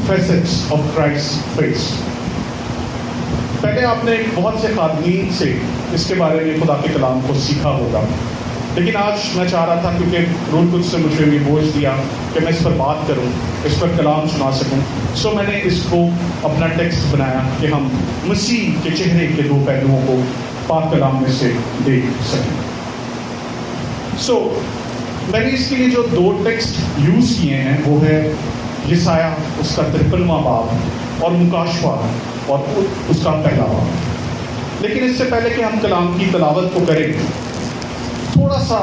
facets of Christ's face. پہلے آپ نے بہت سے خادمین سے اس کے بارے میں خدا کے کلام کو سیکھا ہوگا، لیکن آج میں چاہ رہا تھا کیونکہ روح القدس نے مجھے یہ بوجھ دیا کہ میں اس پر بات کروں، اس پر کلام سنا سکوں، سو میں نے اس کو اپنا ٹیکسٹ بنایا کہ ہم مسیح کے چہرے کے دو پہلوؤں کو پاک کلام میں سے دیکھ سکیں. سو میں نے اس کے لیے جو دو ٹیکسٹ یوز کیے ہیں وہ ہے یسایہ اس کا 53واں باب اور مکاشفہ اور اس کا پہلا باب. لیکن اس سے پہلے کہ ہم کلام کی تلاوت کو کریں، تھوڑا سا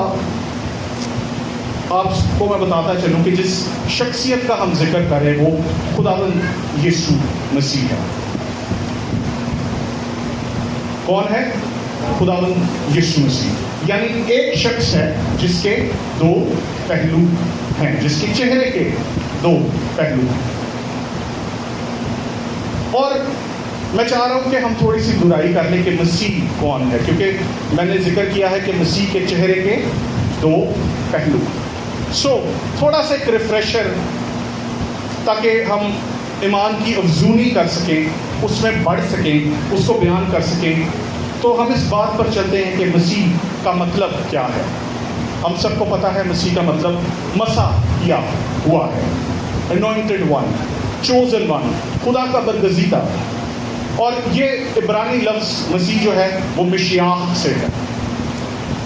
آپ کو میں بتاتا چلوں کہ جس شخصیت کا ہم ذکر کریں وہ خداوند یسوع مسیح ہے. کون ہے؟ خداوند یسوع مسیح. یعنی ایک شخص ہے جس کے دو پہلو ہیں، جس کے چہرے کے دو پہلو ہیں. اور میں چاہ رہا ہوں کہ ہم تھوڑی سی برائی کر لیں کہ مسیح کون ہے، کیونکہ میں نے ذکر کیا ہے کہ مسیح کے چہرے کے دو پہلو. سو تھوڑا سا ایک ریفریشر تاکہ ہم ایمان کی افزونی کر سکیں، اس میں بڑھ سکیں، اس کو بیان کر سکیں. تو ہم اس بات پر چلتے ہیں کہ مسیح کا مطلب کیا ہے. ہم سب کو پتہ ہے مسیح کا مطلب مسا کیا ہوا ہے، انوائنٹڈ ون، چوزن ون، خدا کا برگزیدہ. اور یہ عبرانی لفظ مسیح جو ہے وہ مشیاخ سے ہے،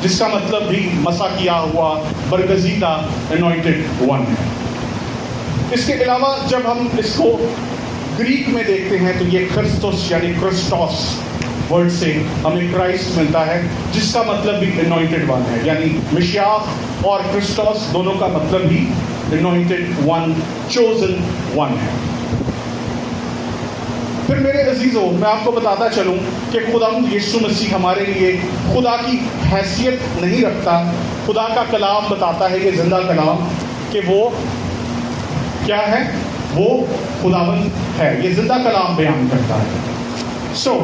جس کا مطلب بھی مسا کیا ہوا، برگزیدہ، انوائنٹڈ ون ہے. اس کے علاوہ جب ہم اس کو گریک میں دیکھتے ہیں تو یہ کرسٹوس یعنی کرسٹوس ورڈ سے ہمیں کرائسٹ ملتا ہے، جس کا مطلب بھی انوائنٹڈ ون ہے. یعنی مشیاخ اور کرسٹوس دونوں کا مطلب بھی انوائنٹڈ ون، چوزن ون ہے. پھر میرے عزیزوں، میں آپ کو بتاتا چلوں کہ خداوند یسوع مسیح ہمارے لیے خدا کی حیثیت نہیں رکھتا. خدا کا کلام بتاتا ہے، یہ زندہ کلام، کہ وہ کیا ہے؟ وہ خداوند ہے. یہ زندہ کلام بیان کرتا ہے. سو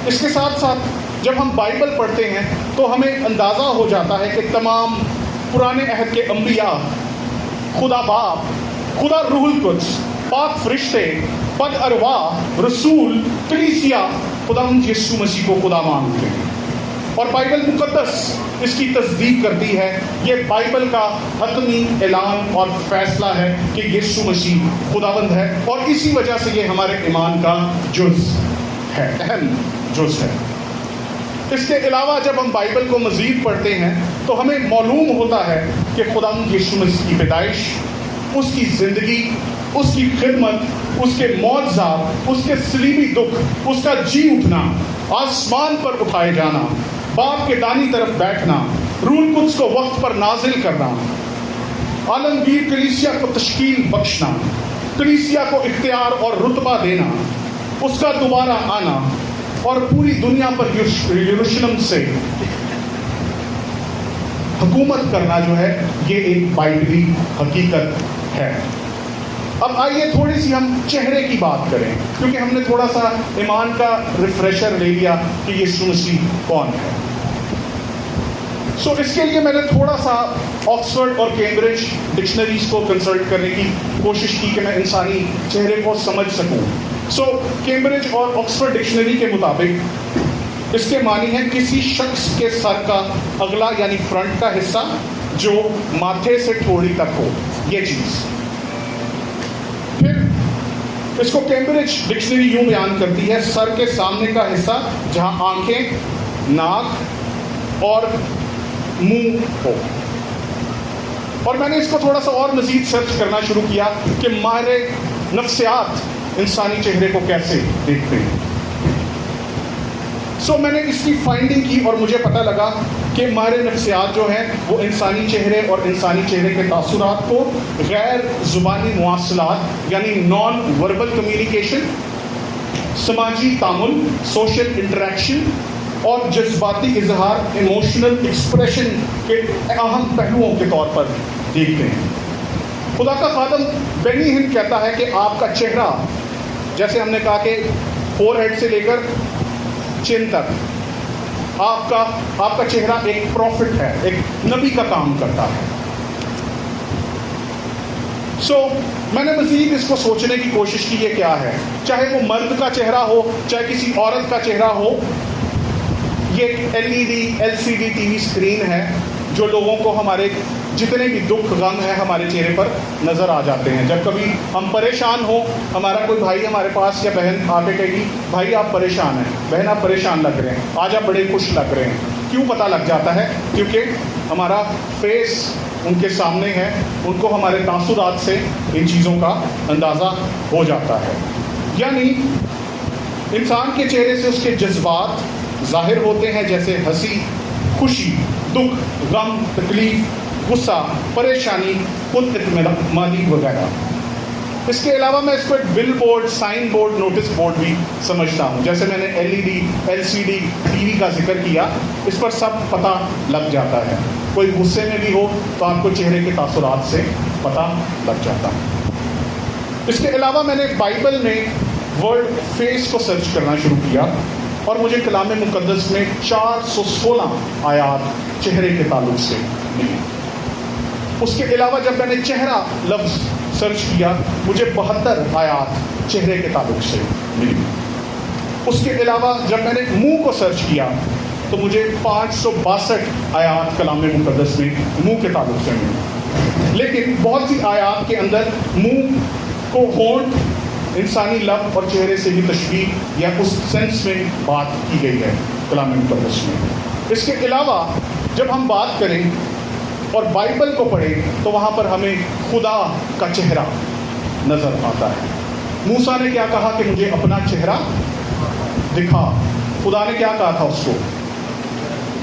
اس کے ساتھ ساتھ جب ہم بائبل پڑھتے ہیں تو ہمیں اندازہ ہو جاتا ہے کہ تمام پرانے عہد کے انبیاء، خدا باپ، خدا روح القدس، پاک فرشتے، بد ارواح، رسول، کلیسیا خداوند یسوع مسیح کو خدا مانتے ہیں. اور بائبل مقدس اس کی تصدیق کرتی ہے. یہ بائبل کا حتمی اعلان اور فیصلہ ہے کہ یسوع مسیح خداوند ہے، اور اسی وجہ سے یہ ہمارے ایمان کا جز ہے، اہم جز ہے. اس کے علاوہ جب ہم بائبل کو مزید پڑھتے ہیں تو ہمیں معلوم ہوتا ہے کہ خداوند یسوع مسیح کی پیدائش، اس کی زندگی، اس کی خدمت، اس کے معجزات، اس کے صلیبی دکھ، اس کا جی اٹھنا، آسمان پر اٹھائے جانا، باپ کے دانی طرف بیٹھنا، روح القدس کو وقت پر نازل کرنا، عالمگیر کلیسیا کو تشکیل بخشنا، کلیسیا کو اختیار اور رتبہ دینا، اس کا دوبارہ آنا، اور پوری دنیا پر یروشلم سے حکومت کرنا جو ہے، یہ ایک بائبلی حقیقت ہے. اب آئیے تھوڑی سی ہم چہرے کی بات کریں، کیونکہ ہم نے تھوڑا سا ایمان کا ریفریشر لے لیا کہ یسوع مسیح کون ہے. سو اس کے لیے میں نے تھوڑا سا آکسفورڈ اور کیمبرج ڈکشنریز کو کنسلٹ کرنے کی کوشش کی کہ میں انسانی چہرے کو سمجھ سکوں. سو کیمبرج اور آکسفورڈ ڈکشنری کے مطابق اس کے معنی ہے کسی شخص کے سر کا اگلا یعنی فرنٹ کا حصہ جو ماتھے سے ٹھوڑی تک ہو، یہ چیز. پھر اس کو کیمبرج ڈکشنری یوں بیان کرتی ہے: سر کے سامنے کا حصہ جہاں آنکھیں، ناک اور منہ ہو. اور میں نے اس کو تھوڑا سا اور مزید سرچ کرنا شروع کیا کہ ماہر نفسیات انسانی چہرے کو کیسے دیکھتے ہیں. سو میں نے اس کی فائنڈنگ کی اور مجھے پتہ لگا کہ ماہر نفسیات جو ہیں وہ انسانی چہرے اور انسانی چہرے کے تاثرات کو غیر زبانی مواصلات یعنی نان وربل کمیونیکیشن، سماجی تعامل، سوشل انٹریکشن اور جذباتی اظہار، ایموشنل ایکسپریشن کے اہم پہلوؤں کے طور پر دیکھتے ہیں. خدا کا خادم بینی ہن کہتا ہے کہ آپ کا چہرہ، جیسے ہم نے کہا کہ فور ہیڈ سے لے کر چین تک آپ کا چہرہ ایک پروفٹ ہے، ایک نبی کا کام کرتا ہے. میں نے مزید اس کو سوچنے کی کوشش کی یہ کیا ہے، چاہے وہ مرد کا چہرہ ہو چاہے کسی عورت کا چہرہ ہو، یہ LED LCD TV اسکرین ہے جو لوگوں کو ہمارے جتنے بھی دکھ غم ہے ہمارے چہرے پر نظر آ جاتے ہیں. جب کبھی ہم پریشان ہوں، ہمارا کوئی بھائی ہمارے پاس یا بہن آ کے کہے گی بھائی آپ پریشان ہیں، بہن آپ پریشان لگ رہے ہیں، آج آپ بڑے خوش لگ رہے ہیں. کیوں پتہ لگ جاتا ہے؟ کیونکہ ہمارا فیس ان کے سامنے ہے، ان کو ہمارے تاثرات سے ان چیزوں کا اندازہ ہو جاتا ہے. یعنی انسان کے چہرے سے اس کے جذبات ظاہر ہوتے ہیں، جیسے ہنسی، خوشی، دکھ، غم، تکلیف، غصہ، پریشانی، خود اعتمادی وغیرہ. اس کے علاوہ میں اس کو ایک bill board, sign board, notice board بھی سمجھتا ہوں. جیسے میں نے LED LCD TV کا ذکر کیا، اس پر سب پتہ لگ جاتا ہے. کوئی غصے میں بھی ہو تو آپ کو چہرے کے تاثرات سے پتہ لگ جاتا ہے. اس کے علاوہ میں نے بائبل میں ورڈ فیس کو سرچ کرنا شروع کیا اور مجھے کلام مقدس میں 416 آیات چہرے کے تعلق سے ملی. اس کے علاوہ جب میں نے چہرہ لفظ سرچ کیا مجھے 72 آیات چہرے کے تعلق سے ملی. اس کے علاوہ جب میں نے منہ کو سرچ کیا تو مجھے 562 آیات کلام مقدس میں منہ کے تعلق سے ملی. لیکن بہت سی آیات کے اندر منہ کو ہونٹ، انسانی لب اور چہرے سے بھی تشبیہ یا اس سینس میں بات کی گئی ہے کلام مقدس میں. اس کے علاوہ جب ہم بات کریں اور بائبل کو پڑھیں تو وہاں پر ہمیں خدا کا چہرہ نظر آتا ہے. موسیٰ نے کیا کہا کہ مجھے اپنا چہرہ دکھا. خدا نے کیا کہا تھا اس کو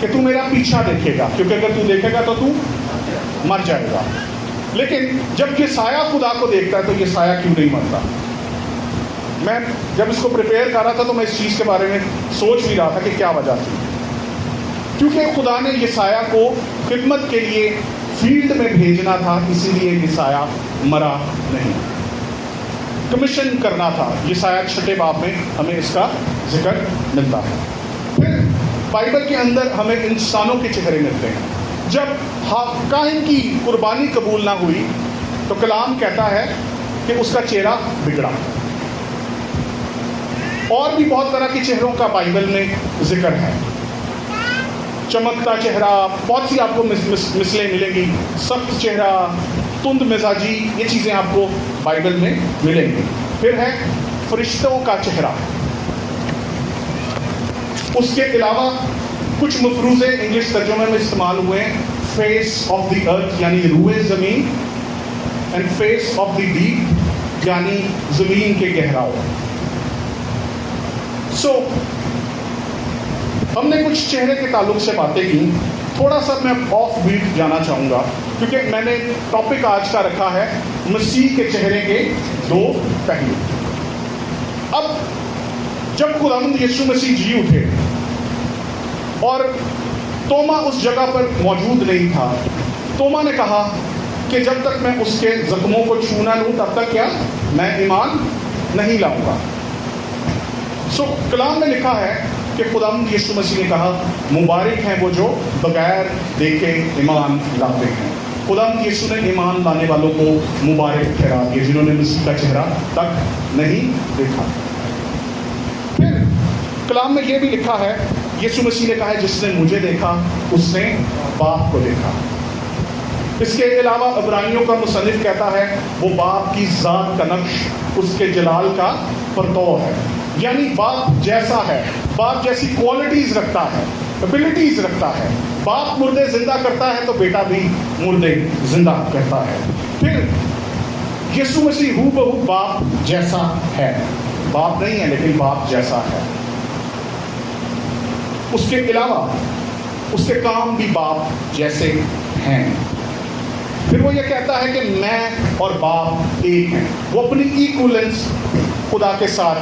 کہ تو میرا پیچھا دیکھے گا، کیونکہ اگر تو دیکھے گا تو تو مر جائے گا. لیکن جب یہ سایہ خدا کو دیکھتا ہے تو یہ سایہ کیوں نہیں مرتا؟ میں جب اس کو پریپیئر کر رہا تھا تو میں اس چیز کے بارے میں سوچ بھی رہا تھا کہ کیا وجہ تھی. کیونکہ خدا نے یہ سایہ کو خدمت کے لیے فیلڈ میں بھیجنا تھا، اسی لیے یہ سایہ مرا نہیں. کمیشن کرنا تھا. یہ سایہ 6 باب میں ہمیں اس کا ذکر ملتا ہے. پھر بائبل کے اندر ہمیں انسانوں کے چہرے ملتے ہیں. جب کاہن کی قربانی قبول نہ ہوئی تو کلام کہتا ہے کہ اس کا چہرہ بگڑا. اور بھی بہت طرح کے چہروں کا بائبل میں ذکر ہے. چمکتا چہرہ، بہت سی آپ کو مثلیں ملیں گی. سخت چہرہ، تند مزاجی، یہ چیزیں آپ کو بائبل میں ملیں گی. پھر ہے فرشتوں کا چہرہ. اس کے علاوہ کچھ مفروضے انگلش ترجمے میں استعمال ہوئے ہیں. فیس آف دی ارتھ یعنی روئے زمین، and face of the deep یعنی زمین کے گہراؤ. ہم نے کچھ چہرے کے تعلق سے باتیں کی. تھوڑا سا میں آف بیٹ جانا چاہوں گا کیونکہ میں نے ٹاپک آج کا رکھا ہے مسیح کے چہرے کے 2 پہلو. اب جب خداوند یسوع مسیح جی اٹھے اور توما اس جگہ پر موجود نہیں تھا، توما نے کہا کہ جب تک میں اس کے زخموں کو چھو نہ لوں تب تک کیا میں ایمان نہیں لاؤں گا. کلام میں لکھا ہے کہ خداوند یسوع مسیح نے کہا مبارک ہیں وہ جو بغیر دیکھے ایمان لاتے ہیں. خداوند یسوع نے ایمان لانے والوں کو مبارک ٹھہرا دیا جنہوں نے مسیح کا چہرہ تک نہیں دیکھا. پھر کلام میں یہ بھی لکھا ہے، یسوع مسیح نے کہا ہے جس نے مجھے دیکھا اس نے باپ کو دیکھا. اس کے علاوہ عبرانیوں کا مصنف کہتا ہے وہ باپ کی ذات کا نقش، اس کے جلال کا پرتو ہے. یعنی باپ جیسا ہے، باپ جیسی کوالٹیز رکھتا ہے، ابیلٹیز رکھتا ہے. باپ مردے زندہ کرتا ہے تو بیٹا بھی مردے زندہ کرتا ہے. پھر یسوع مسیح ہو بہو باپ جیسا ہے. باپ نہیں ہے لیکن باپ جیسا ہے. اس کے علاوہ اس کے کام بھی باپ جیسے ہیں. پھر وہ یہ کہتا ہے کہ میں اور باپ ایک ہیں. وہ اپنی ایکولنس خدا کے ساتھ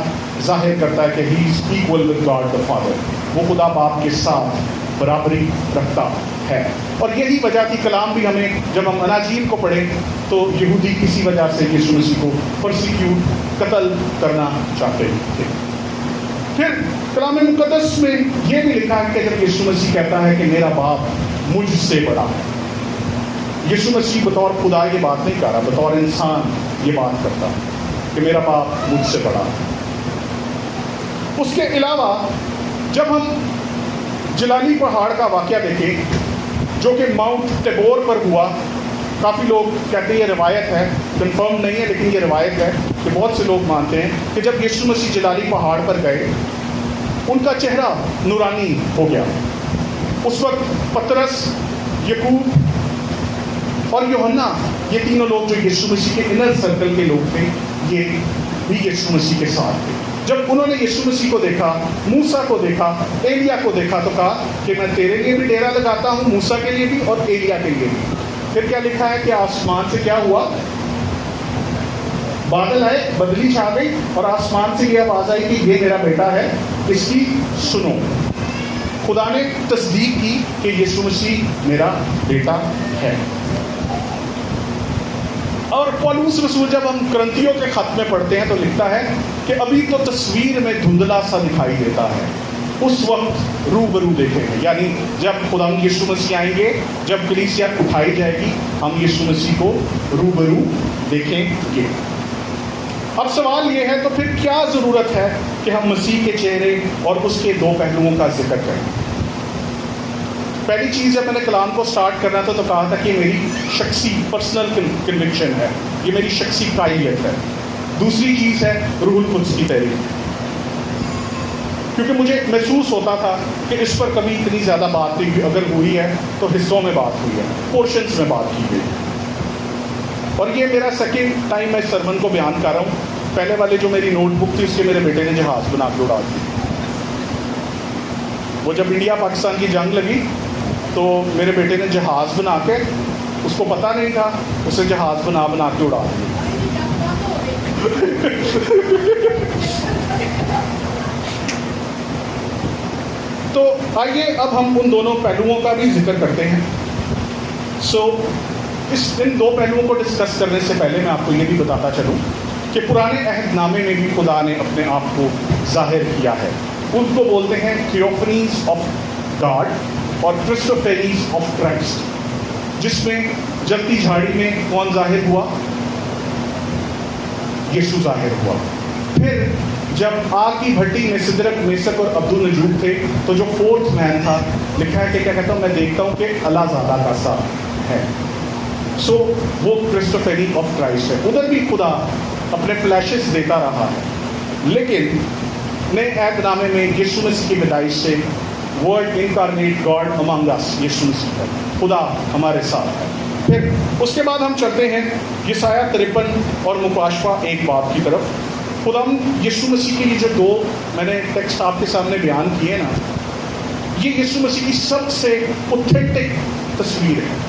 ظاہر کرتا ہے کہ he is equal with God the father. وہ خدا باپ کے ساتھ برابری رکھتا ہے. اور یہی وجہ تھی کلام بھی ہمیں جب ہم اناجیل کو پڑھیں تو یہودی کسی وجہ سے یسوع مسیح کو پرسیکیوٹ قتل کرنا چاہتے تھے. پھر کلام مقدس میں یہ بھی لکھا ہے کہ جب یسوع مسیح کہتا ہے کہ میرا باپ مجھ سے بڑا ہے. یسوع مسیح بطور خدا یہ بات نہیں کر رہا، بطور انسان یہ بات کرتا کہ میرا باپ مجھ سے بڑا۔ اس کے علاوہ جب ہم جلالی پہاڑ کا واقعہ دیکھیں جو کہ ماؤنٹ تیبور پر ہوا، کافی لوگ کہتے ہیں یہ روایت ہے، کنفرم نہیں ہے لیکن یہ روایت ہے کہ بہت سے لوگ مانتے ہیں کہ جب یسوع مسیح جلالی پہاڑ پر گئے ان کا چہرہ نورانی ہو گیا۔ اس وقت پترس، یعقوب اور یوحنا، یہ تینوں لوگ جو یسوع مسیح کے انر سرکل کے لوگ تھے، یہ بھی یسوع مسیح کے ساتھ تھے۔ جب انہوں نے یسوع مسیح کو دیکھا، موسیٰ کو دیکھا، ایلیا کو دیکھا تو کہا کہ میں تیرے لیے بھی ڈیرا لگاتا ہوں، موسیٰ کے لیے بھی اور ایلیا کے لیے بھی۔ پھر کیا لکھا ہے کہ آسمان سے کیا ہوا؟ بادل آئے، بدلی چھا گئی اور آسمان سے یہ آواز آئی کہ یہ میرا بیٹا ہے، اس کی سنو۔ خدا نے تصدیق کی کہ یسوع مسیح میرا بیٹا ہے۔ اور پولس رسول جب ہم کرنتھیوں کے خط میں پڑھتے ہیں تو لکھتا ہے کہ ابھی تو تصویر میں دھندلا سا دکھائی دیتا ہے، اس وقت روبرو دیکھیں گے، یعنی جب خدا یسوع مسیح آئیں گے، جب کلیسیا اٹھائی جائے گی، ہم یسوع مسیح کو روبرو دیکھیں گے۔ اب سوال یہ ہے تو پھر کیا ضرورت ہے کہ ہم مسیح کے چہرے اور اس کے دو پہلوؤں کا ذکر کریں؟ پہلی چیز جب میں نے کلام کو سٹارٹ کرنا تھا تو کہا تھا کہ میری شخصی پرسنل کنوکشن ہے، یہ میری شخصی قائلیت ہے۔ دوسری چیز ہے روح القدس کی تحریر، کیونکہ مجھے محسوس ہوتا تھا کہ اس پر کبھی اتنی زیادہ بات نہیں ہوئی، اگر ہوئی ہے تو حصوں میں بات ہوئی ہے، پورشنز میں بات کی گئی۔ اور یہ میرا سیکنڈ ٹائم میں اس سرمن کو بیان کر رہا ہوں۔ پہلے والے جو میری نوٹ بک تھی اس کے میرے بیٹے نے جہاز بنا کے اڑا دی۔ وہ جب انڈیا پاکستان کی جنگ لگی تو میرے بیٹے نے جہاز بنا کے، اس کو پتہ نہیں تھا، اسے جہاز بنا کے اڑا دیا۔ تو آئیے اب ہم ان دونوں پہلوؤں کا بھی ذکر کرتے ہیں۔ ان دو پہلوؤں کو ڈسکس کرنے سے پہلے میں آپ کو یہ بھی بتاتا چلوں کہ پرانے عہد نامے میں بھی خدا نے اپنے آپ کو ظاہر کیا ہے۔ ان کو بولتے ہیں تھیوفنیز آف گاڈ اور کرسٹوفیریز آف کرائسٹ، جس میں جلتی جھاڑی میں کون ظاہر ہوا؟ یسوع ظاہر ہوا۔ پھر جب آگ کی بھٹی میں سدرک، میسک اور عبدالنجوب تھے تو جو فورتھ مین تھا، لکھا ہے کہ کیا کہتا ہوں، میں دیکھتا ہوں کہ اللہ زادہ کا سا ہے۔ وہ کرسٹوفیری آف کرائسٹ ہے۔ ادھر بھی خدا اپنے فلیشز دیتا رہا ہے، لیکن نئے عہد نامے میں یسوع مسیح کی پیدائش سے ورڈ انکارنیٹ گاڈ امانگ اس، یسوع مسیح ہے، خدا ہمارے ساتھ ہے۔ پھر اس کے بعد ہم چلتے ہیں یسایہ 53 اور مکاشفہ 1 باب کی طرف۔ خدا یسوع مسیح کے لیے جو دو میں نے ٹیکسٹ آپ کے سامنے بیان کیے نا، یہ یسوع مسیح کی سب سے اوتھینٹک تصویر ہے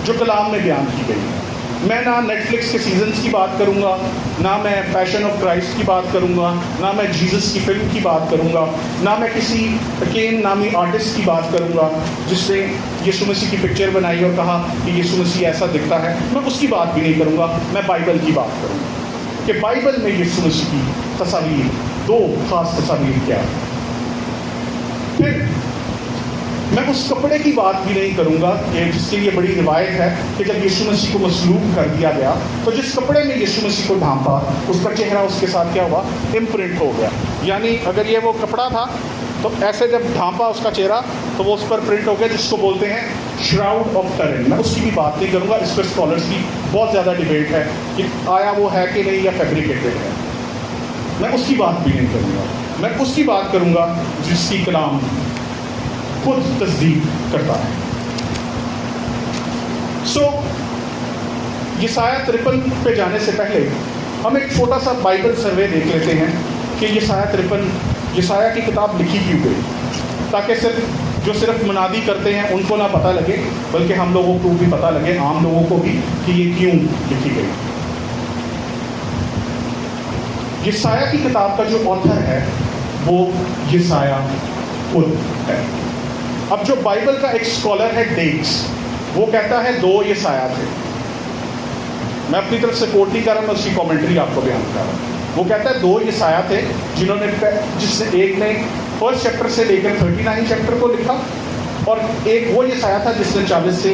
جو کلام میں بیان کی گئی ہے۔ میں نہ نیٹ فلکس کے سیزنز کی بات کروں گا، نہ میں پیشن آف کرائسٹ کی بات کروں گا، نہ میں جیزس کی فلم کی بات کروں گا، نہ میں کسی کین نامی آرٹسٹ کی بات کروں گا جس نے یسوع مسیح کی پکچر بنائی اور کہا کہ یسوع مسیح ایسا دکھتا ہے، میں اس کی بات بھی نہیں کروں گا۔ میں بائبل کی بات کروں گا کہ بائبل میں یسوع مسیح کی تصاویر، دو خاص تصاویر کیا ہے۔ پھر میں اس کپڑے کی بات بھی نہیں کروں گا کہ جس کے لیے بڑی روایت ہے کہ جب یسوع مسیح کو مصلوب کر دیا گیا تو جس کپڑے میں یسوع مسیح کو ڈھانپا اس کا چہرہ اس کے ساتھ کیا ہوا؟ امپرنٹ ہو گیا۔ یعنی اگر یہ وہ کپڑا تھا تو ایسے جب ڈھانپا اس کا چہرہ تو وہ اس پر پرنٹ ہو گیا، جس کو بولتے ہیں شراؤڈ آف ٹرن۔ میں اس کی بھی بات نہیں کروں گا، اس پر اسکالرس کی بہت زیادہ ڈیبیٹ ہے کہ آیا وہ ہے کہ نہیں یا فیبریکیٹڈ ہے۔ میں اس کی بات بھی نہیں کروں گا، میں اس کی بات کروں گا جس کی کلام خود تصدیق کرتا ہے۔ یسایہ 53 پہ جانے سے پہلے ہم ایک چھوٹا سا بائبل سروے دیکھ لیتے ہیں کہ یسایہ 53 یسایہ کی کتاب لکھی کیوں گئی، تاکہ صرف منادی کرتے ہیں ان کو نہ پتہ لگے بلکہ ہم لوگوں کو بھی پتہ لگے، عام لوگوں کو بھی، کہ یہ کیوں لکھی گئی۔ یسایہ کی کتاب کا جو آتھر ہے وہ یسایہ خود ہے۔ اب جو بائبل کا ایک اسکالر ہے ڈیکس، وہ کہتا ہے 2 یسایہ تھے۔ میں اپنی طرف سے کوٹ نہیں کر رہا، میں اس کی کامنٹری آپ کو بیان کر رہا ہوں۔ وہ کہتا ہے 2 یسایہ تھے جس نے ایک نے 1 چیپٹر سے لے کر 39 چیپٹر کو لکھا، اور ایک وہ یسایہ تھا جس نے 40 سے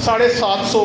750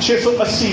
680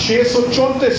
634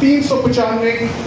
395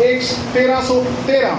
1313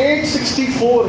864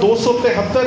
273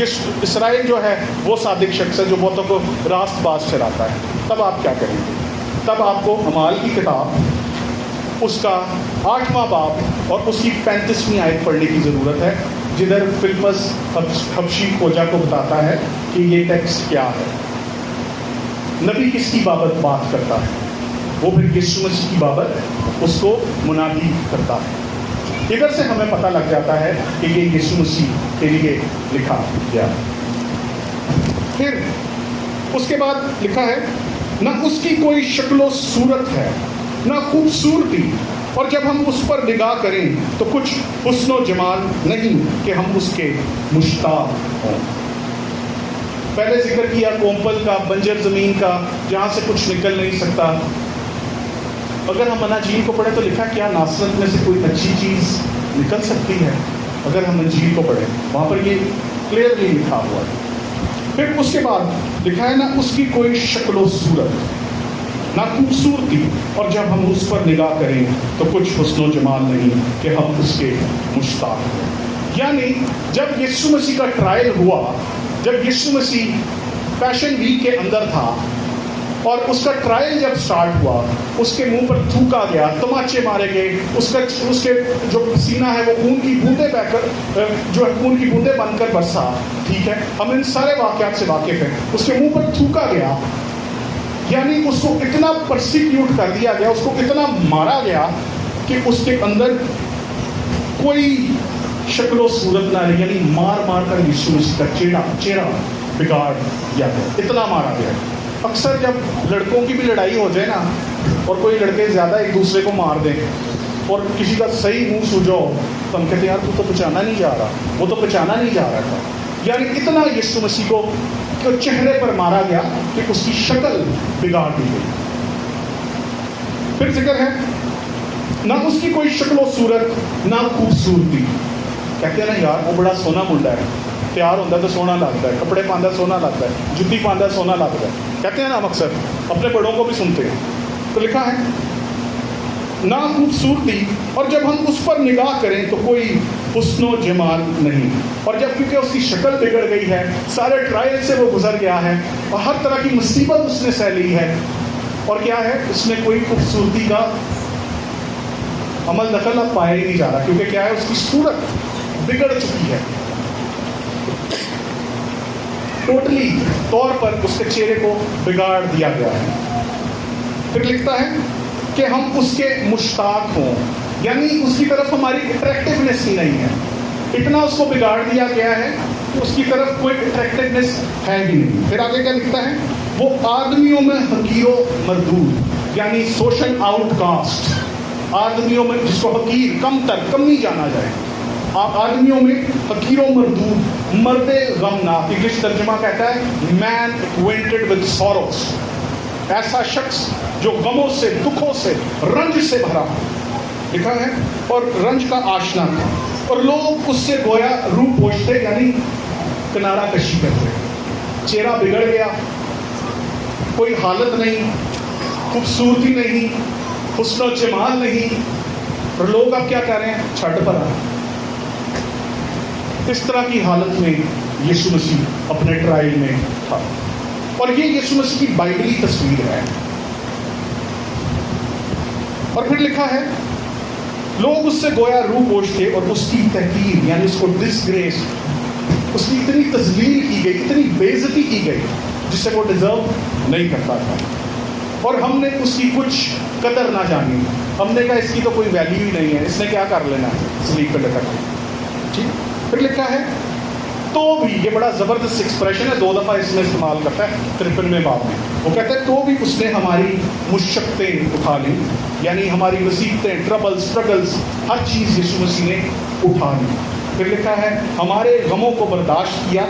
یہ اسرائیل جو ہے وہ صادق شخص ہے جو بہتوں کو راست باز ٹھہراتا ہے، تب آپ کیا کریں گے؟ تب آپ کو اعمال کی کتاب اس کا 8واں باب اور اس کی 35ویں آیت پڑھنے کی ضرورت ہے، جدھر فلپس حبشی کھوجا کو بتاتا ہے کہ یہ ٹیکسٹ کیا ہے، نبی کس کی بابت بات کرتا ہے، وہ پھر یسوع مسیح کی بابت اس کو منادی کرتا ہے۔ ادھر سے ہمیں پتہ لگ جاتا ہے کہ یہ یسوع مسیح کے لیے لکھا گیا۔ پھر اس کے بعد لکھا ہے نہ اس کی کوئی شکل و صورت ہے نہ خوبصورتی، اور جب ہم اس پر نگاہ کریں تو کچھ حسن و جمال نہیں کہ ہم اس کے مشتاق ہوں۔ پہلے ذکر کیا کومپل کا، بنجر زمین کا، جہاں سے کچھ نکل نہیں سکتا۔ اگر ہم اناجیل کو پڑھیں تو لکھا کیا ناصرت میں سے کوئی اچھی چیز نکل سکتی ہے؟ اگر ہم انجیل کو پڑھیں وہاں پر یہ کلیئرلی لکھا ہوا ہے۔ پھر اس کے بعد لکھا ہے نہ اس کی کوئی شکل و صورت نہ خوبصورتی، اور جب ہم اس پر نگاہ کریں تو کچھ حسن و جمال نہیں کہ ہم اس کے مشتاق ہیں۔ یعنی جب یسوع مسیح کا ٹرائل ہوا، جب یسوع مسیح پیشن ویک کے اندر تھا اور اس کا ٹرائل جب سٹارٹ ہوا، اس کے منہ پر تھوکا گیا، تماچے مارے گئے، اس کے جو سینہ ہے وہ خون کی بوندیں بہ کر جو ہے خون کی بوندیں بن کر برسا، ٹھیک ہے، ہم ان سارے واقعات سے واقف ہیں۔ اس کے منہ پر تھوکا گیا، یعنی اس کو اتنا پرسیکیوٹ کر دیا گیا، اس کو اتنا مارا گیا کہ اس کے اندر کوئی شکل و صورت نہ رہی، یعنی مار مار کر یسوع مسیح کا چہرہ بگاڑ دیا گیا، اتنا مارا گیا۔ اکثر جب لڑکوں کی بھی لڑائی ہو جائے نا اور کوئی لڑکے زیادہ ایک دوسرے کو مار دیں اور کسی کا صحیح منہ سوجا ہو تو ہم کہتے ہیں یار تو بچانا نہیں جا رہا، وہ تو بچانا نہیں جا رہا تھا۔ یعنی اتنا یسوع مسیح کو چہرے پر مارا گیا کہ اس کی شکل بگاڑ دی گئی۔ پھر ذکر ہے نہ اس کی کوئی شکل و صورت نہ خوبصورتی۔ کہتے ہیں نا یار وہ بڑا سونا منڈا ہے، تیار ہوتا ہے تو سونا لگتا ہے، کپڑے پاندہ سونا لگتا ہے، جتی پاندہ سونا لگتا ہے، کہتے ہیں نا ہم اکثر اپنے بڑوں کو بھی سنتے ہیں۔ تو لکھا ہے نہ خوبصورتی، اور جب ہم اس پر نگاہ کریں تو کوئی حسن و جمال نہیں، اور جب کیونکہ اس کی شکل بگڑ گئی ہے، سارے ٹرائل سے وہ گزر گیا ہے اور ہر طرح کی مصیبت اس نے سہ لی ہے، اور کیا ہے اس میں کوئی خوبصورتی کا عمل دخل اب پایا ہی نہیں جا رہا، کیونکہ کیا ہے اس کی صورت بگڑ چکی ہے، ٹوٹلی طور پر اس کے چہرے کو بگاڑ دیا گیا ہے۔ پھر لکھتا ہے کہ ہم اس کے مشتاق ہوں، یعنی اس کی طرف ہماری اٹریکٹیونیس ہی نہیں ہے، اتنا اس کو بگاڑ دیا گیا ہے کہ اس کی طرف کوئی اٹریکٹیونیس ہے ہی نہیں۔ پھر آگے کیا لکھتا ہے وہ آدمیوں میں حقیر و مردود، یعنی سوشل آؤٹ کاسٹ، آدمیوں میں جس کو حقیر، کم تر، کم نہیں جانا جائے، آدمیوں میں حقیر و مردود، مرد غمناک، انگلش ترجمہ کہتا ہے مین ایکوینٹڈ ود سوروز، ایسا شخص جو غموں سے، دکھوں سے، رنج سے بھرا لکھا ہے اور رنج کا آشنا تھا، اور لوگ اس سے گویا روح پوچھتے، یعنی کنارہ کشی کرتے، چہرہ بگڑ گیا، کوئی حالت نہیں، خوبصورتی نہیں، حسن و جمال نہیں، اور لوگ اب کیا کہہ رہے ہیں چھٹ پر آ۔ اس طرح کی حالت میں یسوع مسیح اپنے ٹرائل میں تھا، اور یہ یسوع مسیح کی بائبلی تصویر ہے۔ اور پھر لکھا ہے لوگ اس سے گویا روح پوش تھے، اور اس کی تحقیر یعنی اس کو ڈسگریس، اس کی اتنی تذلیل کی گئی، اتنی بے عزتی کی گئی جسے وہ ڈیزرو نہیں کرتا تھا، اور ہم نے اس کی کچھ قدر نہ جانی، ہم نے کہا اس کی تو کوئی ویلیو ہی نہیں ہے، اس نے کیا کر لینا ہے سلیپ پہ لٹک کے، ٹھیک۔ پھر لکھا ہے تو بھی، یہ بڑا زبردست ایکسپریشن ہے، 2 دفعہ اس میں استعمال کرتا ہے 53ویں باب میں، وہ کہتا ہے تو بھی اس نے ہماری مشقتیں اٹھا لی، یعنی ہماری مصیبتیں، ٹربل، اسٹرگلز، ہر چیز یسوع مسیح نے اٹھا لی۔ پھر لکھا ہے ہمارے غموں کو برداشت کیا،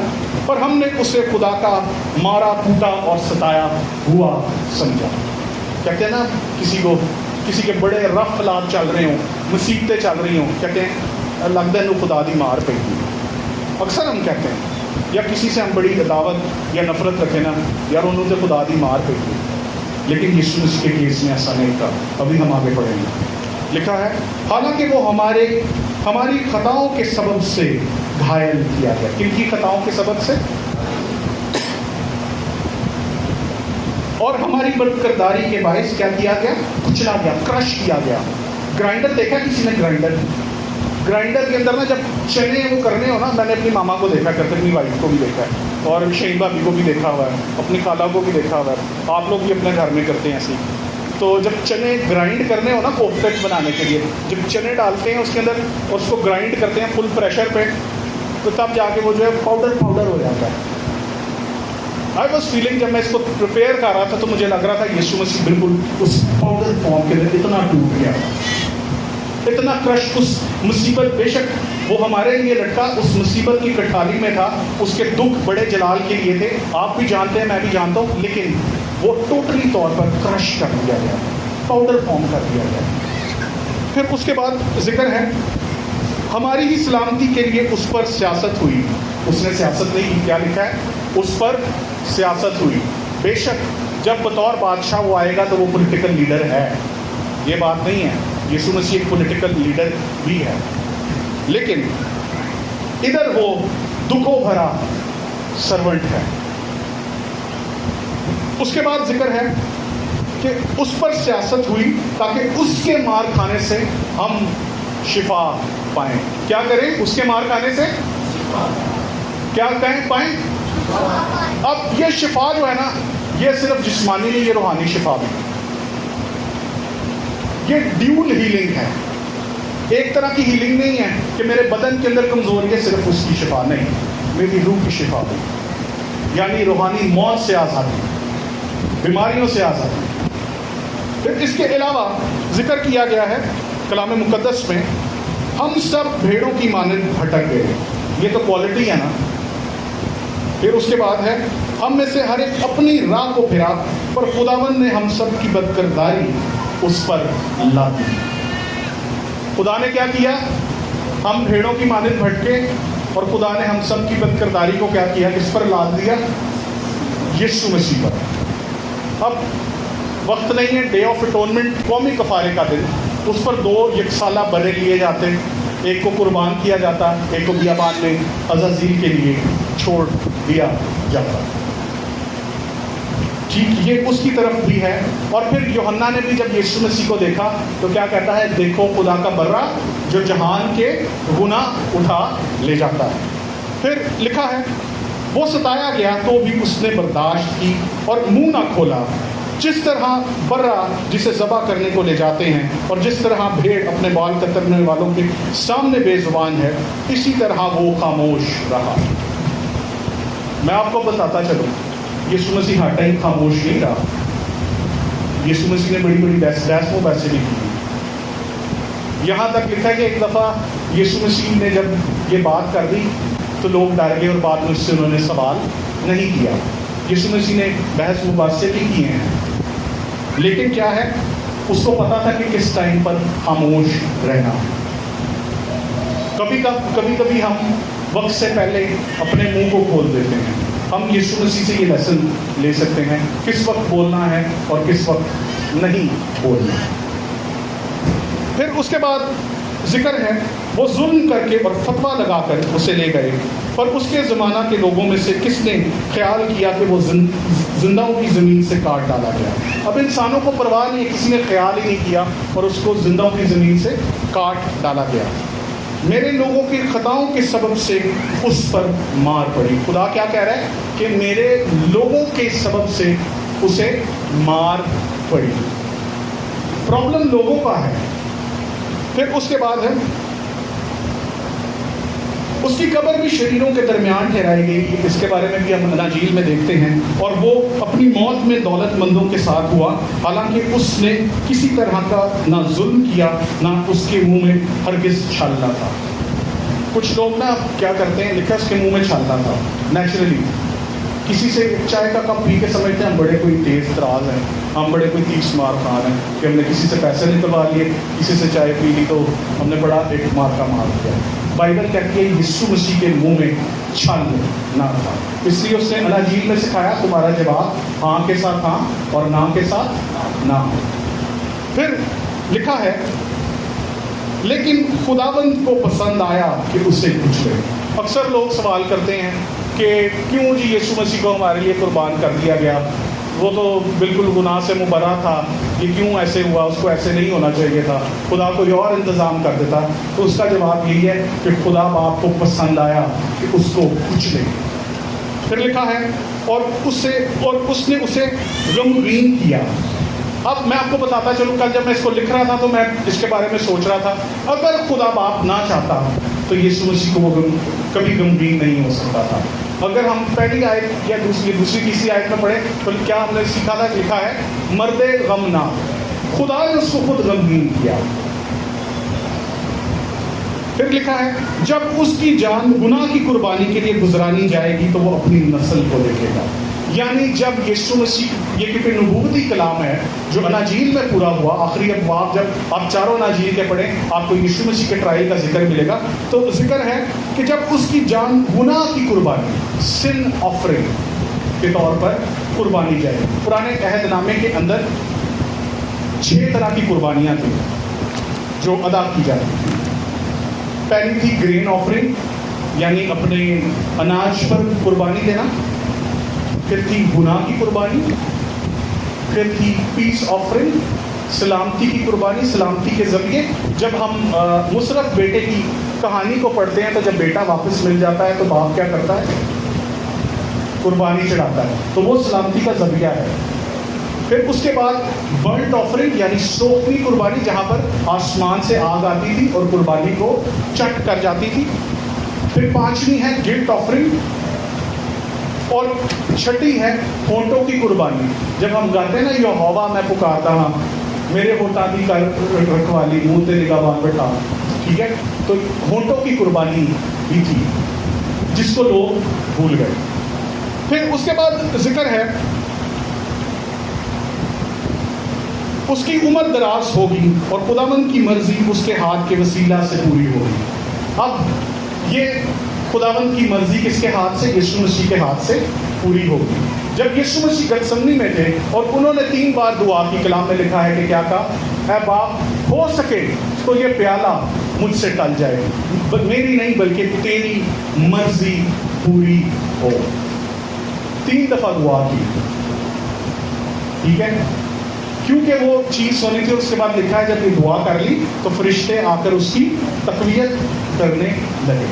اور ہم نے اسے خدا کا مارا کوٹا اور ستایا ہوا سمجھا۔ کہتے ہیں نا کسی کے بڑے رف حالات چل رہے ہوں، مصیبتیں چل رہی ہوں، کہتے ہیں لگتا ہے خدا دی مار پہ، اکثر ہم کہتے ہیں، یا کسی سے ہم بڑی عداوت یا نفرت رکھیں نا، یار انہوں نے خدا دی مار پہ، لیکن یسوع مسیح کے کیس میں ایسا نہیں تھا، ابھی ہم آگے پڑھیں گے۔ لکھا ہے حالانکہ وہ ہماری خطاؤں کے سبب سے گھائل کیا گیا. کن کی خطاؤں کے سبب سے؟ اور ہماری بد کرداری کے باعث کیا کیا گیا؟ کچلا گیا، کرش کیا گیا. گرائنڈر دیکھا کسی نے؟ گرائنڈر کے اندر نا جب چنے وہ کرنے ہو نا، میں نے اپنی ماما کو دیکھا کرتے، اپنی وائف کو بھی دیکھا ہے، اور شہین بھابھی کو بھی دیکھا ہوا ہے، اپنی خالہ کو بھی دیکھا ہوا ہے، آپ لوگ بھی اپنے گھر میں کرتے ہیں ایسے. تو جب چنے گرائنڈ کرنے ہو نا کوفتے بنانے کے لیے، جب چنے ڈالتے ہیں اس کے اندر اور اس کو گرائنڈ کرتے ہیں فل پریشر پہ، تو تب جا کے وہ جو ہے پاؤڈر ہو جاتا ہے. آئی واز فیلنگ، جب میں اس کو پریپیئر کر رہا تھا تو مجھے لگ رہا تھا یسوع مسیح بالکل اس پاؤڈر فارم کے اندر اتنا ٹوٹ گیا، اتنا کرش. اس مصیبت، بے شک وہ ہمارے لیے لٹکا، اس مصیبت کی کٹھالی میں تھا، اس کے دکھ بڑے جلال کے لیے تھے، آپ بھی جانتے ہیں، میں بھی جانتا ہوں، لیکن وہ ٹوٹلی طور پر کرش کر دیا گیا، پاؤڈر فارم کر دیا گیا. پھر اس کے بعد ذکر ہے ہماری ہی سلامتی کے لیے اس پر سیاست ہوئی. اس نے سیاست نہیں کی، کیا لکھا ہے؟ اس پر سیاست ہوئی. بے شک جب بطور بادشاہ وہ آئے گا تو وہ پولیٹیکل لیڈر ہے، یہ بات نہیں ہے، یسوع مسیح ایک پولیٹیکل لیڈر بھی ہے، لیکن ادھر وہ دکھوں بھرا سرونٹ ہے. اس کے بعد ذکر ہے کہ اس پر سیاست ہوئی تاکہ اس کے مار کھانے سے ہم شفا پائیں. کیا کریں؟ اس کے مار کھانے سے کیا کہیں؟ پائیں. اب یہ شفا جو ہے نا، یہ صرف جسمانی نہیں، یہ روحانی شفا بھی. یہ ڈیول ہیلنگ ہے. ایک طرح کی ہیلنگ نہیں ہے کہ میرے بدن کے اندر کمزوری ہے صرف اس کی شفا نہیں، میری روح کی شفا بھی، یعنی روحانی موت سے آزادی، بیماریوں سے آزادی. پھر اس کے علاوہ ذکر کیا گیا ہے کلام مقدس میں، ہم سب بھیڑوں کی مانند بھٹک گئے. یہ تو کوالٹی ہے نا. پھر اس کے بعد ہے ہم میں سے ہر ایک اپنی راہ کو پھرا، پر خداوند نے ہم سب کی بدکرداری اس پر لاد دی. خدا نے کیا کیا؟ ہم بھیڑوں کی مانند بھٹکے اور خدا نے ہم سب کی بدکرداری کو کیا کیا؟ کس پر لاد دیا؟ یسوع مسیح پر. اب وقت نہیں ہے، ڈے آف اٹونمنٹ، قومی کفارے کا دن، اس پر 2 یکسالہ برے لیے جاتے، ایک کو قربان کیا جاتا، ایک کو بیابان میں عزازیل کے لیے چھوڑ دیا جاتا. ٹھیک، یہ اس کی طرف بھی ہے. اور پھر یوحنا نے بھی جب یسوع مسیح کو دیکھا تو کیا کہتا ہے؟ دیکھو خدا کا برہ جو جہان کے گناہ اٹھا لے جاتا ہے. پھر لکھا ہے وہ ستایا گیا تو بھی اس نے برداشت کی اور منہ نہ کھولا. جس طرح برہ جسے ذبح کرنے کو لے جاتے ہیں اور جس طرح بھیڑ اپنے بال کترنے والوں کے سامنے بے زبان ہے، اسی طرح وہ خاموش رہا. میں آپ کو بتاتا چلوں، یسوع مسیح ہر ٹائم خاموش نہیں رہا. یسوع مسیح نے بڑی بڑی بحث مباحثے بھی کی. یہاں تک لکھا ہے کہ ایک دفعہ یسوع مسیح نے جب یہ بات کر دی تو لوگ ڈر گئے اور بعد میں اس سے انہوں نے سوال نہیں کیا. یسوع مسیح نے بحث مباحثے بھی کیے ہیں، لیکن کیا ہے، اس کو پتا تھا کہ کس ٹائم پر خاموش رہنا. کبھی ہم وقت سے پہلے اپنے منہ کو کھول دیتے ہیں. ہم یسوع مسیح سے یہ لیسن لے سکتے ہیں کس وقت بولنا ہے اور کس وقت نہیں بولنا. پھر اس کے بعد ذکر ہے وہ ظلم کر کے اور فتویٰ لگا کر اسے لے گئے، پر اس کے زمانہ کے لوگوں میں سے کس نے خیال کیا کہ وہ زندہوں کی زمین سے کاٹ ڈالا گیا. اب انسانوں کو پرواہ نہیں ہے، کسی نے خیال ہی نہیں کیا اور اس کو زندہوں کی زمین سے کاٹ ڈالا گیا. میرے لوگوں کی خطاؤں کے سبب سے اس پر مار پڑی. خدا کیا کہہ رہا ہے کہ میرے لوگوں کے سبب سے اسے مار پڑی. پرابلم لوگوں کا ہے. پھر اس کے بعد ہے اس کی قبر بھی شریروں کے درمیان ٹھہرائی گئی. اس کے بارے میں بھی ہم اناجیل میں دیکھتے ہیں. اور وہ اپنی موت میں دولت مندوں کے ساتھ ہوا، حالانکہ اس نے کسی طرح کا نہ ظلم کیا، نہ اس کے منہ میں ہرگز چھالنا تھا. کچھ لوگ نا کیا کرتے ہیں، لکھا اس کے منہ میں چھالنا تھا. نیچرلی کسی سے چائے کا کپ پی کے سمجھتے ہیں ہم بڑے کوئی تیز تراز ہیں، ہم بڑے کوئی تیز مار خان ہیں کہ ہم نے کسی سے پیسے نکلوا لیے، کسی سے چائے پی لی تو ہم نے بڑا ایک مار کا مار دیا. بائبل کہتی ہے یسوع مسیح کے منہ میں چھال نہ تھا، اس لیے اس نے اناجیل میں سکھایا تمہارا جواب ہاں کے ساتھ ہاں اور نہ کے ساتھ نہ. پھر لکھا ہے لیکن خداوند کو پسند آیا کہ اسے کچلے. اکثر لوگ سوال کرتے ہیں کہ کیوں جی یسوع مسیح کو ہمارے لیے قربان کر دیا گیا، وہ تو بالکل گناہ سے مبرہ تھا، یہ کیوں ایسے ہوا، اس کو ایسے نہیں ہونا چاہیے تھا، خدا کوئی اور انتظام کر دیتا۔ تو اس کا جواب یہی ہے کہ خدا باپ کو پسند آیا کہ اس کو کچلے۔ پھر لکھا ہے اور اس نے اسے غمگین کیا۔ اب میں آپ کو بتاتا چلوں، کل جب میں اس کو لکھ رہا تھا تو میں اس کے بارے میں سوچ رہا تھا، اگر خدا باپ نہ چاہتا تو یسوع مسیح کو وہ کبھی غمگین نہیں ہو سکتا تھا۔ اگر ہم پہلی آیت یا دوسری تیسری آیت میں پڑھیں تو کیا ہم نے سیکھا تھا، لکھا ہے مرد غمناک، خدا نے اس کو خود غمگین کیا۔ پھر لکھا ہے جب اس کی جان گناہ کی قربانی کے لیے گزرانی جائے گی تو وہ اپنی نسل کو دیکھے گا۔ یعنی جب یسوع مسیح، یہ کیونکہ نبوتی کلام ہے جو اناجیل میں پورا ہوا، آخری ابواب جب آپ چاروں اناجیل کے پڑھیں آپ کو یسوع مسیح کے ٹرائل کا ذکر ملے گا، تو ذکر ہے کہ جب اس کی جان گناہ کی قربانی، سن آفرنگ کے طور پر قربانی جائے۔ پرانے عہد نامے کے اندر 6 طرح کی قربانیاں تھیں جو ادا کی جاتی تھیں۔ پہلی تھی گرین آفرنگ، یعنی اپنے اناج پر قربانی دینا، پھر تھی گناہ کی قربانی، پھر تھی پیس آفرنگ، سلامتی کی قربانی، سلامتی کے ذریعے جب ہم مصرف بیٹے کی کہانی کو پڑھتے ہیں تو جب بیٹا واپس مل جاتا ہے تو باپ کیا کرتا ہے، قربانی چڑھاتا ہے، تو وہ سلامتی کا ذریعہ ہے۔ پھر اس کے بعد برنٹ آفرنگ یعنی سوکھتی قربانی، جہاں پر آسمان سے آگ آتی تھی اور قربانی کو چٹ کر جاتی تھی۔ پھر 5ویں ہے گلٹ آفرنگ، اور 6ٹھی ہے ہونٹوں کی قربانی۔ جب ہم گاتے ہیں نا یہوہ میں پکارتا ہاں، میرے ہوتا بھی کر رکھوالی، منہ تے نگہبان بٹھا، ٹھیک ہے، تو ہونٹوں کی قربانی بھی تھی جس کو لوگ بھول گئے۔ پھر اس کے بعد ذکر ہے اس کی عمر دراز ہوگی اور خداوند کی مرضی اس کے ہاتھ کے وسیلہ سے پوری ہوگی۔ اب یہ خداوند کی مرضی کس کے ہاتھ سے؟ یسوع مسیح کے ہاتھ سے پوری ہوگی۔ جب یسوع مسیح گتسمنی میں تھے اور انہوں نے 3 بار دعا کی، کلام میں لکھا ہے کہ کیا کہا، اے باپ ہو سکے تو یہ پیالہ مجھ سے ٹل جائے، میری نہیں بلکہ تیری مرضی پوری ہو۔ 3 دفعہ دعا کی، ٹھیک ہے، کیونکہ وہ چیز ہونی تھی۔ اس کے بعد لکھا ہے جب یہ دعا کر لی تو فرشتے آ کر اس کی تقویت کرنے لگے۔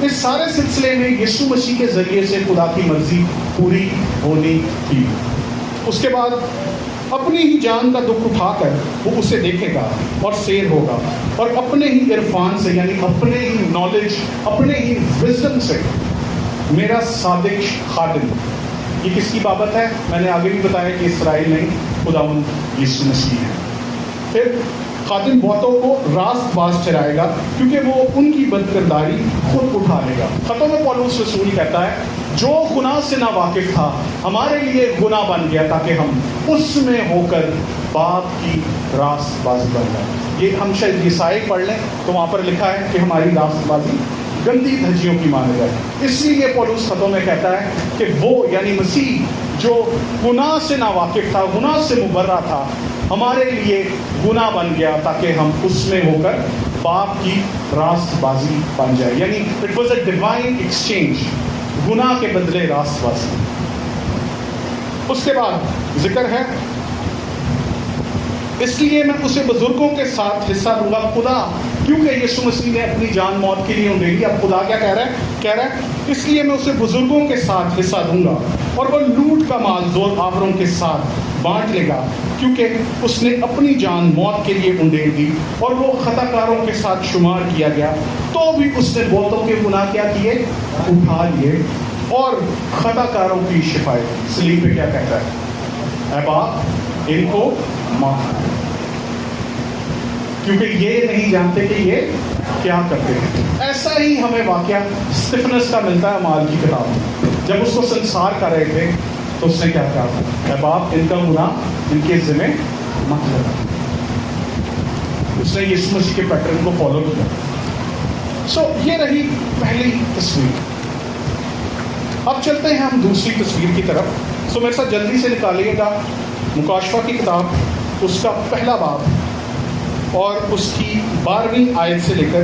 اس سارے سلسلے میں یسوع مسیح کے ذریعے سے خدا کی مرضی پوری ہونی تھی۔ اس کے بعد اپنی ہی جان کا دکھ اٹھا کر وہ اسے دیکھے گا اور سیر ہوگا، اور اپنے ہی عرفان سے یعنی اپنے ہی نالج، اپنے ہی وزڈم سے میرا صادق خادم۔ یہ کس کی بابت ہے؟ میں نے آگے بھی بتایا کہ اسرائیل نہیں، خداوند یسوع مسیح ہے۔ پھر خادم بہتوں کو راست باز چرائے گا کیونکہ وہ ان کی بدکرداری خود اٹھا لے گا۔ خطوں میں پولس رسول کہتا ہے جو گناہ سے نا واقف تھا ہمارے لیے گناہ بن گیا تاکہ ہم اس میں ہو کر باپ کی راست بازی بن جائے۔ یہ ہم شاید یسائی پڑھ لیں تو وہاں پر لکھا ہے کہ ہماری راست بازی گندی دھجیوں کی مانے جائے۔ اس لیے پولس خطوں میں کہتا ہے کہ وہ یعنی مسیح جو گناہ سے نا واقف تھا، گناہ سے مبرہ تھا، ہمارے لیے گناہ بن گیا تاکہ ہم اس میں ہو کر باپ کی راست بازی بن جائے۔ یعنی it was a divine exchange, گناہ کے بدلے راست بازی۔ اس کے بعد ذکر ہے اس لیے میں اسے بزرگوں کے ساتھ حصہ دوں گا۔ خدا کیونکہ یسوع مسیح نے اپنی جان موت کے لیے انڈیلی، اب خدا کیا کہہ رہا ہے اس لیے میں اسے بزرگوں کے ساتھ حصہ دوں گا اور وہ لوٹ کا مال زور آوروں کے ساتھ بانٹ لے گا، کیونکہ اس نے اپنی جان موت کے لیے انڈیل دی اور وہ خطا کاروں کے ساتھ شمار کیا گیا، تو بھی اس نے بہتوں کے گناہ کیا کیے؟ اٹھا لیے اور خطا کاروں کی شفاعت۔ سلیب پہ کیا کہتا ہے؟ اے باپ ان کو معاف کر، کیونکہ یہ نہیں جانتے کہ یہ کیا کرتے ہیں۔ ایسا ہی ہمیں واقعہ اسٹیفنس کا ملتا ہے اعمال کی کتاب میں۔ جب اس کو سنسار کر رہے تھے تو اس نے کیا کہا؟ اے باپ ان کا گناہ ان کے ذمہ مت لگا۔ اس نے یسوع مسیح کے پیٹرن کو فالو کیا۔ یہ رہی پہلی تصویر۔ اب چلتے ہیں ہم دوسری تصویر کی طرف۔ میرے ساتھ جلدی سے نکالیے گا مکاشفہ کی کتاب، اس کا پہلا باب اور اس کی 12ویں آیت سے لے کر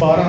12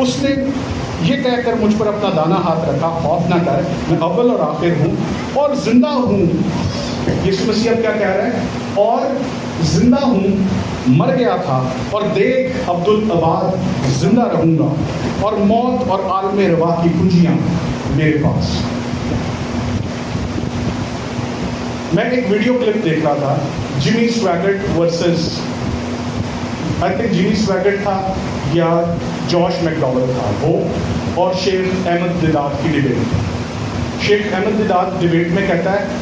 اس نے یہ کہہ کر مجھ پر اپنا دانا ہاتھ رکھا، خوف نہ کر، میں اول اور آخر ہوں اور زندہ ہوں. یسوع مسیح اب کیا کہہ رہے ہیں؟ اور زندہ ہوں، مر گیا تھا اور دیکھ عبدالآباد زندہ رہوں گا، اور موت اور عالم رواح کی کنجیاں میرے پاس. میں ایک ویڈیو کلپ دیکھ رہا تھا، جمی سواگٹ ورسز آئی تھنک جمی سواگٹ تھا یا جوش میکڈاول تھا، وہ اور شیخ احمد دیدات کی ڈبیٹ. شیخ احمد دیدات ڈبیٹ میں کہتا ہے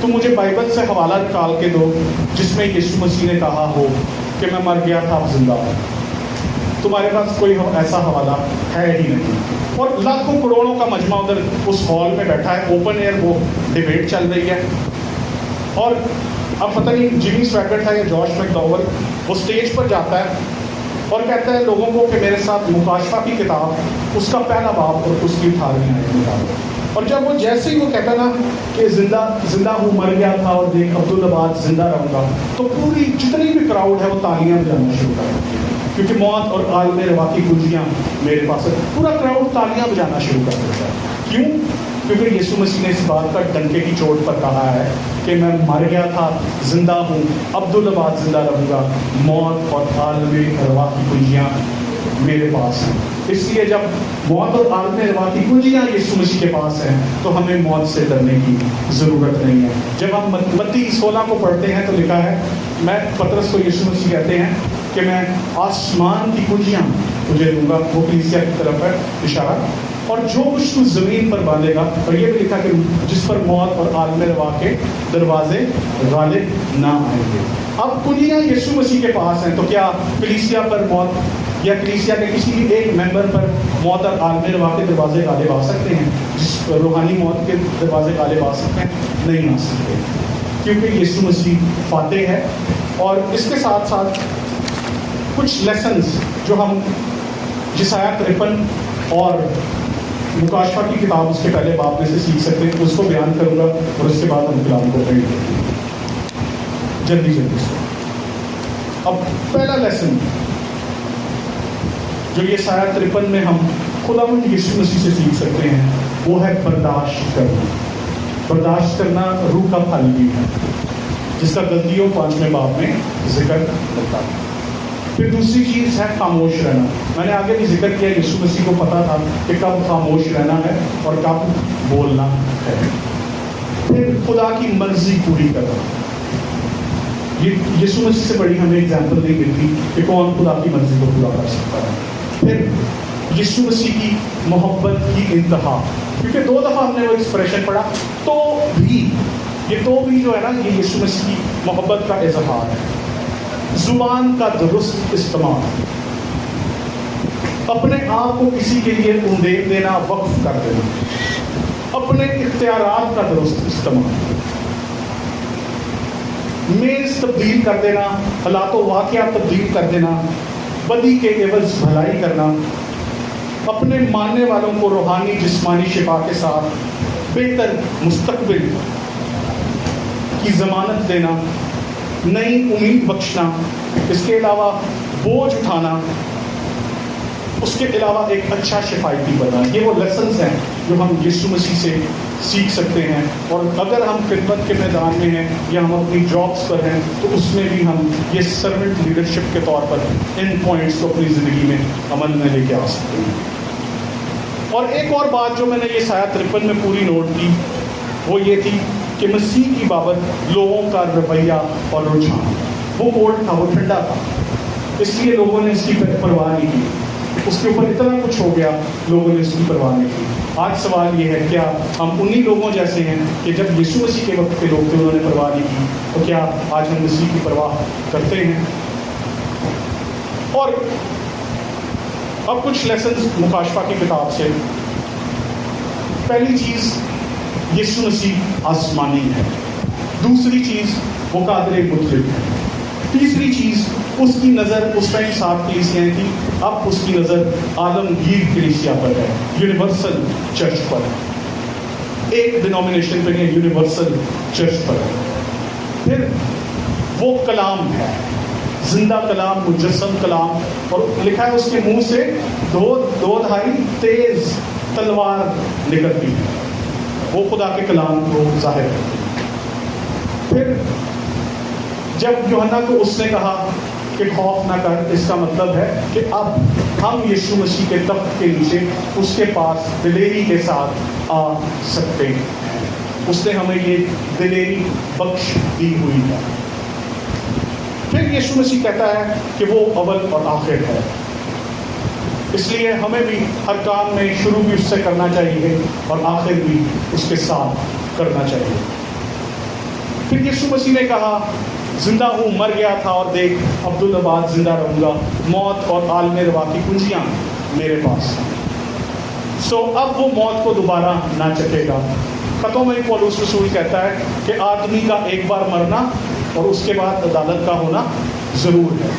تو مجھے بائبل سے حوالہ نکال کے دو جس میں یسوع مسیح نے کہا ہو کہ میں مر گیا تھا اب زندہ ہوں. تمہارے پاس کوئی ایسا حوالہ ہے ہی نہیں. اور لاکھوں کروڑوں کا مجمع ادھر اس ہال میں بیٹھا ہے، اوپن ایئر وہ ڈبیٹ چل رہی ہے. اور اب پتہ نہیں جمی سواگٹ تھا یا جوش میکڈاول، وہ اسٹیج پر جاتا ہے اور کہتا ہے لوگوں کو کہ میرے ساتھ مکاشفہ کی کتاب اس کا پہلا باب اور اس کی 18ویں آیت نکالو. اور جب وہ جیسے ہی وہ کہتا نا کہ زندہ ہوں، مر گیا تھا اور دیکھ عبدالآباد زندہ رہوں گا، تو پوری جتنی بھی کراؤڈ ہے وہ تالیاں بجانا شروع کر دیتی ہے، کیونکہ موت اور عالم رواح کی کنجیاں میرے پاس ہے. پورا کراؤڈ تالیاں بجانا شروع کر دیتا ہے. کیوں؟ کیونکہ یسوع مسیح نے اس بات کا ڈنکے کی چوٹ پر کہا ہے کہ میں مر گیا تھا، زندہ ہوں، عبدالآباد زندہ رہوں گا، موت اور عالم رواح کی کنجیاں میرے پاس ہیں. اس لیے جب موت اور عالم رواح کی کنجیاں یسوع مسیح کے پاس ہیں تو ہمیں موت سے ڈرنے کی ضرورت نہیں ہے. جب ہم متی 16 کو پڑھتے ہیں تو لکھا ہے، میں پطرس کو یسوع مسیح کہتے ہیں کہ میں آسمان کی کنجیاں تجھے دوں گا، وہ کلیسیا کی طرف ہے اشارہ، اور جو کچھ تو زمین پر باندھے گا. اور یہ بھی لکھا کہ جس پر موت اور عالم رواح کے دروازے غالب نہ آئیں گے. اب کنجیاں یسوع مسیح کے پاس ہیں، تو کیا کلیسیا پر موت یا کلیسیا کے کسی بھی ایک ممبر پر موت اور عالم رواح کے دروازے غالب آ سکتے ہیں؟ جس روحانی موت کے دروازے غالب آ سکتے ہیں؟ نہیں آ سکتے، کیونکہ یسوع مسیح فاتح ہے. اور اس کے ساتھ ساتھ کچھ لیسنز جو ہم یسایہ 53 اور مکاشفہ کی کتاب اس کے پہلے باب میں سے سیکھ سکتے ہیں، اس کو بیان کروں گا اور اس کے بعد ہم کلام کو پڑھیں گے جلدی سے. اب پہلا لیسن جو یہ یسایہ 53 میں ہم خداوند یسوع مسیح سے سیکھ سکتے ہیں وہ ہے برداشت کرنا. برداشت کرنا روح کا پھل بھی ہے، جس کا غلطیوں 5ویں باب میں ذکر ہوتا ہے. پھر دوسری چیز ہے خاموش رہنا. میں نے آگے بھی ذکر کیا یسوع مسیح کو پتا تھا کہ کب خاموش رہنا ہے اور کب بولنا ہے. پھر خدا کی مرضی پوری کرنا. یہ یسوع مسیح سے بڑی ہمیں اگزامپل نہیں ملتی کہ کون خدا کی مرضی کو پورا کر سکتا ہے. پھر یسوع مسیح کی محبت کی انتہا، کیونکہ 2 دفعہ ہم نے وہ ایکسپریشن پڑھا، تو بھی جو ہے نا یہ یسوع مسیح کی محبت کا اظہار ہے. زبان کا درست استعمال، اپنے آپ کو کسی کے لیے اندیب دینا، وقف کر دینا، اپنے اختیارات کا درست استعمال، میز تبدیل کر دینا، حالات و واقعات تبدیل کر دینا، بدی کے عوض بھلائی کرنا، اپنے ماننے والوں کو روحانی جسمانی شفا کے ساتھ بہتر مستقبل کی ضمانت دینا، نئی امید بخشنا، اس کے علاوہ بوجھ اٹھانا، اس کے علاوہ ایک اچھا شفایتی بننا. یہ وہ لیسنز ہیں جو ہم یسوع مسیح سے سیکھ سکتے ہیں. اور اگر ہم خدمت کے میدان میں ہیں یا ہم اپنی جابس پر ہیں تو اس میں بھی ہم یہ سرونٹ لیڈرشپ کے طور پر ان پوائنٹس کو اپنی زندگی میں عمل میں لے کے آ سکتے ہیں. اور ایک اور بات جو میں نے یہ یسایہ 53 میں پوری نوٹ کی وہ یہ تھی کہ مسیح کی بابت لوگوں کا رویہ اور رجحان، وہ کولڈ تھا، وہ ٹھنڈا تھا، اس لیے لوگوں نے اس کی پرواہ نہیں کی. اس کے اوپر اتنا کچھ ہو گیا، لوگوں نے اس کی پرواہ نہیں کی. آج سوال یہ ہے کیا ہم انہی لوگوں جیسے ہیں کہ جب یسوع مسیح کے وقت کے لوگ تھے انہوں نے پرواہ نہیں کی، تو کیا آج ہم مسیح کی پرواہ کرتے ہیں؟ اور اب کچھ لیسنز مکاشفہ کی کتاب سے. پہلی چیز یسوع مسیح آسمانی ہے. دوسری چیز وہ قادر مطلق ہے. تیسری چیز اس کی نظر اس ٹائم 7 کلیسیاں تھی، اب اس کی نظر عالمگیر کلیسیا پر ہے، یونیورسل چرچ پر ہے، ایک ڈینومینیشن پہ نہیں، یونیورسل چرچ پر ہے. پھر وہ کلام ہے. زندہ کلام، مجسم کلام، اور لکھا ہے اس کے منہ سے دو دھاری تیز تلوار نکلتی ہے، وہ خدا کے کلام کو ظاہر کرتی ہے۔ پھر جب یوحنا کو اس نے کہا کہ خوف نہ کر، اس کا مطلب ہے کہ اب ہم یسوع مسیح کے تخت کے نیچے اس کے پاس دلیری کے ساتھ آ سکتے ہیں، اس نے ہمیں یہ دلیری بخش دی ہوئی ہے۔ پھر یسوع مسیح کہتا ہے کہ وہ اول اور آخر ہے، اس لیے ہمیں بھی ہر کام میں شروع بھی اس سے کرنا چاہیے اور آخر بھی اس کے ساتھ کرنا چاہیے۔ پھر یسوع مسیح نے کہا زندہ ہوں، مر گیا تھا اور دیکھ عبدالآباد زندہ رہوں گا، موت اور عالم روا کی کنجیاں میرے پاس ہیں۔ اب وہ موت کو دوبارہ نہ چکے گا۔ خطوں میں پولس رسول کہتا ہے کہ آدمی کا ایک بار مرنا اور اس کے بعد عدالت کا ہونا ضرور ہے۔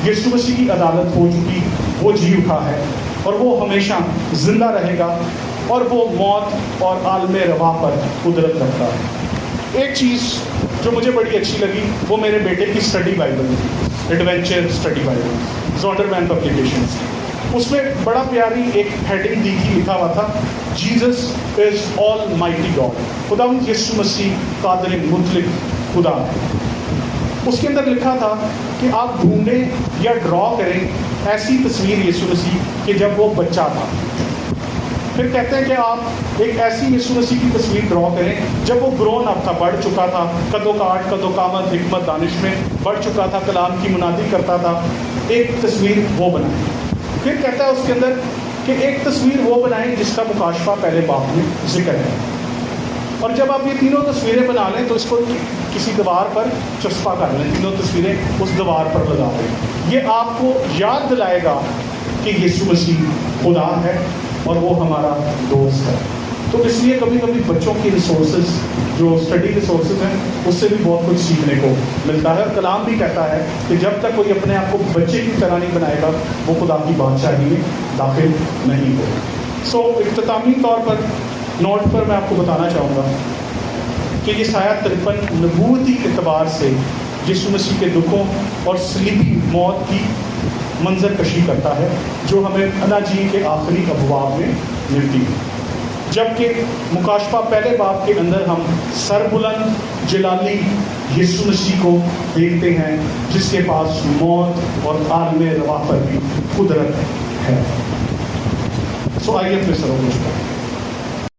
یسوع مسیح کی عدالت ہو چکی، وہ جی اٹھا ہے اور وہ ہمیشہ زندہ رہے گا، اور وہ موت اور عالم روا پر قدرت رکھتا ہے۔ ایک چیز جو مجھے بڑی اچھی لگی وہ میرے بیٹے کی اسٹڈی بائبل تھی، ایڈونچر اسٹڈی بائبل، زونڈرمین پبلیکیشنز۔ اس میں بڑا پیاری ایک ہیڈنگ دی تھی، لکھا ہوا تھا Jesus is all mighty God, خداوند یسوع مسیح قادر مطلق خدا ہے۔ اس کے اندر لکھا تھا کہ آپ ڈھونڈیں یا ڈرا کریں ایسی تصویر یسوع مسیح کہ جب وہ بچہ تھا۔ پھر کہتے ہیں کہ آپ ایک ایسی یسوع مسیح کی تصویر ڈرا کریں جب وہ گرون اپ تھا، بڑھ چکا تھا، قد و کاٹ، قد و قامت، حکمت، دانش میں بڑھ چکا تھا، کلام کی منادی کرتا تھا، ایک تصویر وہ بنائیں۔ پھر کہتا ہے اس کے اندر کہ ایک تصویر وہ بنائیں جس کا مکاشفہ پہلے باب میں ذکر ہے، اور جب آپ یہ تینوں تصویریں بنا لیں تو اس کو کسی دیوار پر چسپا کر لیں، تینوں تصویریں اس دیوار پر لگا دیں۔ یہ آپ کو یاد دلائے گا کہ یسوع مسیح خدا ہے اور وہ ہمارا دوست ہے۔ تو اس لیے کبھی کبھی بچوں کی ریسورسز جو اسٹڈی ریسورسز ہیں اس سے بھی بہت کچھ سیکھنے کو ملتا ہے، اور کلام بھی کہتا ہے کہ جب تک کوئی اپنے آپ کو بچے کی طرح نہیں بنائے گا وہ خدا کی بادشاہی میں داخل نہیں ہوگا۔ اختتامی طور پر نوٹ پر میں آپ کو بتانا چاہوں گا کہ یہ سایہ 53 نبوتی اعتبار سے یسوع مسیح کے دکھوں اور صلیبی موت کی منظر کشی کرتا ہے جو ہمیں اناجیل کے آخری ابواب میں ملتی ہے، جبکہ مکاشفہ پہلے باب کے اندر ہم سربلند جلالی یسوع مسیح کو دیکھتے ہیں جس کے پاس موت اور عالم روا پر بھی قدرت ہے۔ آئیے اپنے سروں کو